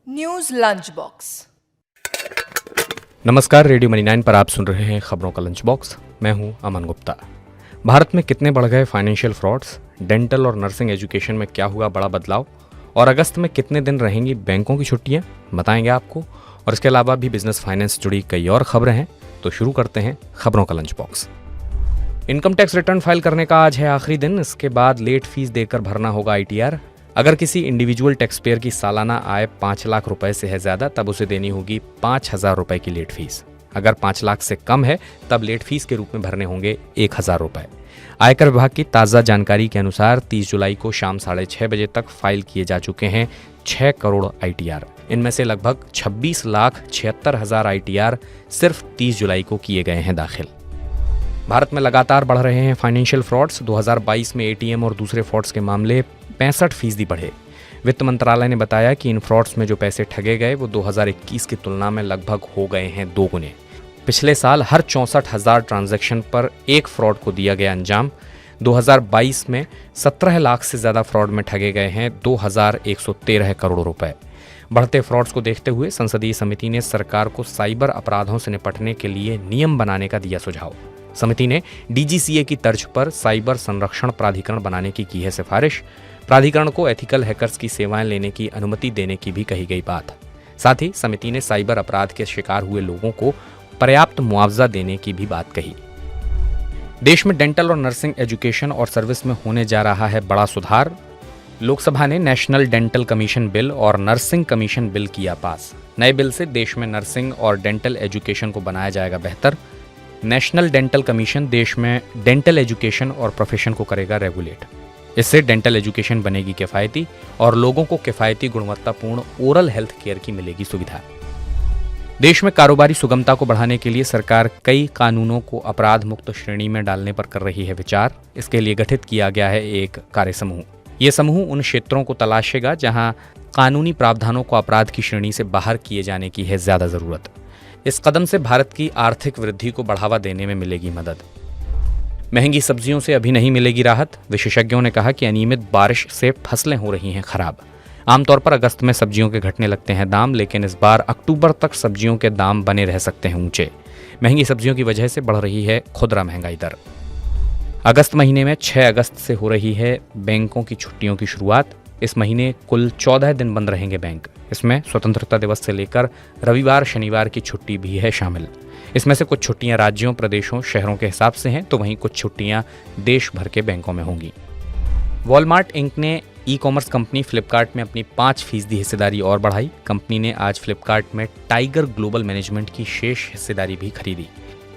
News lunch box. नमस्कार, radio money 9 पर आप सुन रहे हैं खबरों का लंच बॉक्स। मैं हूं अमन गुप्ता। भारत में कितने बढ़ गए फाइनेंशियल फ्रॉड्स, डेंटल और नर्सिंग एजुकेशन में क्या हुआ बड़ा बदलाव, और अगस्त में कितने दिन रहेंगी बैंकों की छुट्टियां, बताएंगे आपको। और इसके अलावा भी बिजनेस फाइनेंस से जुड़ी कई और खबरें हैं। तो शुरू करते हैं खबरों का lunch box. Income tax return file करने का आज है आखिरी दिन। इसके बाद लेट फीस देकर भरना होगा ITR। अगर किसी इंडिविजुअल टैक्स पेयर की सालाना आय 5 लाख रुपए से है ज्यादा, तब उसे देनी होगी 5,000 रुपए की लेट फीस। अगर 5 लाख से कम है तब लेट फीस के रूप में भरने होंगे 1,000 रुपए। आयकर विभाग की ताज़ा जानकारी के अनुसार 30 जुलाई को शाम 6:30 बजे तक फाइल किए जा चुके हैं 6 करोड़ ITR। इनमें से लगभग 26,76,000 ITR सिर्फ 30 जुलाई को किए गए हैं दाखिल। भारत में लगातार बढ़ रहे हैं फाइनेंशियल फ्रॉड्स। 2022 में ATM और दूसरे फ्रॉड्स के मामले 65% बढ़े। वित्त मंत्रालय ने बताया कि इन फ्रॉड्स में जो पैसे ठगे गए वो 2021 की तुलना में लगभग हो गए हैं 2 गुने। पिछले साल हर 64,000 ट्रांजैक्शन पर एक फ्रॉड को दिया गया अंजाम। 2022 में 17 लाख से ज्यादा फ्रॉड में ठगे गए हैं 2,113 करोड़ रुपए। बढ़ते फ्रॉड्स को देखते हुए संसदीय समिति ने सरकार को साइबर अपराधों से निपटने के लिए नियम बनाने का दिया सुझाव। समिति ने DGCA की तर्ज पर साइबर संरक्षण प्राधिकरण बनाने की है सिफारिश। प्राधिकरण को एथिकल हैकर्स की सेवाएं लेने की अनुमति देने की भी कही गई बात। साथ ही समिति ने साइबर अपराध के शिकार हुए लोगों को पर्याप्त मुआवजा देने की भी बात कही। देश में डेंटल और नर्सिंग एजुकेशन और सर्विस में होने जा रहा है बड़ा सुधार। लोकसभा ने नेशनल डेंटल कमीशन बिल और नर्सिंग कमीशन बिल किया पास। नए बिल से देश में नर्सिंग और डेंटल एजुकेशन को बनाया जाएगा बेहतर। नेशनल डेंटल कमीशन देश में डेंटल एजुकेशन और प्रोफेशन को करेगा रेगुलेट। इससे डेंटल एजुकेशन बनेगी किफ़ायती और लोगों को किफ़ायती गुणवत्तापूर्ण ओरल हेल्थ केयर की मिलेगी सुविधा। देश में कारोबारी सुगमता को बढ़ाने के लिए सरकार कई कानूनों को अपराध मुक्त श्रेणी में डालने पर कर रही है विचार। इसके लिए गठित किया गया है एक कार्य समूह। ये समूह उन क्षेत्रों को तलाशेगा जहां कानूनी प्रावधानों को अपराध की श्रेणी से बाहर किए जाने की है ज्यादा जरूरत। इस कदम से भारत की आर्थिक वृद्धि को बढ़ावा देने में मिलेगी मदद। महंगी सब्जियों से अभी नहीं मिलेगी राहत। विशेषज्ञों ने कहा कि अनियमित बारिश से फसलें हो रही हैं खराब। आमतौर पर अगस्त में सब्जियों के घटने लगते हैं दाम, लेकिन इस बार अक्टूबर तक सब्जियों के दाम बने रह सकते हैं ऊंचे। महंगी सब्जियों की वजह से बढ़ रही है खुदरा महंगाई दर। अगस्त महीने में 6 अगस्त से हो रही है बैंकों की छुट्टियों की शुरुआत। इस महीने कुल 14 दिन बंद रहेंगे बैंक। इसमें स्वतंत्रता दिवस से लेकर रविवार शनिवार की छुट्टी भी है शामिल। इसमें से कुछ छुट्टियां राज्यों, प्रदेशों, शहरों के हिसाब से हैं, तो वहीं कुछ छुट्टियां देश भर के बैंकों में होंगी। वॉलमार्ट इंक ने ई-कॉमर्स कंपनी फ्लिपकार्ट में अपनी 5% हिस्सेदारी और बढ़ाई। कंपनी ने आज फ्लिपकार्ट में टाइगर ग्लोबल मैनेजमेंट की शेष हिस्सेदारी भी खरीदी।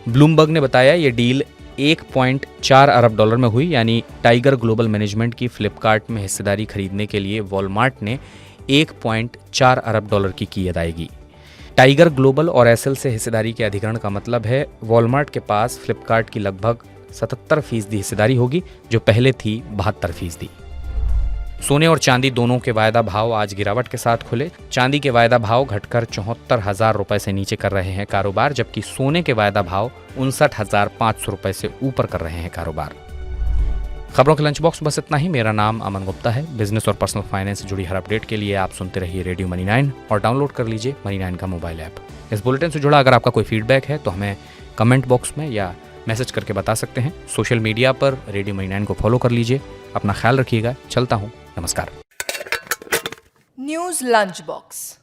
ब्लूमबर्ग ने बताया ये डील $1.4 अरब में हुई, यानी टाइगर ग्लोबल मैनेजमेंट की फ्लिपकार्ट में हिस्सेदारी खरीदने के लिए वॉलमार्ट ने $1.4 अरब की अदायगी। टाइगर ग्लोबल और एसएल से हिस्सेदारी के अधिग्रहण का मतलब है वॉलमार्ट के पास फ्लिपकार्ट की लगभग 77% हिस्सेदारी होगी, जो पहले थी 72%। सोने और चांदी दोनों के वायदा भाव आज गिरावट के साथ खुले। चांदी के वायदा भाव घटकर 74,000 रुपए से नीचे कर रहे हैं कारोबार, जबकि सोने के वायदा भाव 59,500 रुपए से ऊपर कर रहे हैं कारोबार। खबरों के लंच बॉक्स बस इतना ही। मेरा नाम अमन गुप्ता है। बिजनेस और पर्सनल फाइनेंस से जुड़ी हर अपडेट के लिए आप सुनते रहिए रेडियो मनी 9 और डाउनलोड कर लीजिए मनी 9 का मोबाइल ऐप। इस बुलेटिन से जुड़ा अगर आपका कोई फीडबैक है तो हमें कमेंट बॉक्स में या मैसेज करके बता सकते हैं। सोशल मीडिया पर रेडियो मनी 9 को फॉलो कर लीजिए। अपना ख्याल रखिएगा। चलता हूँ, नमस्कार। News lunch box.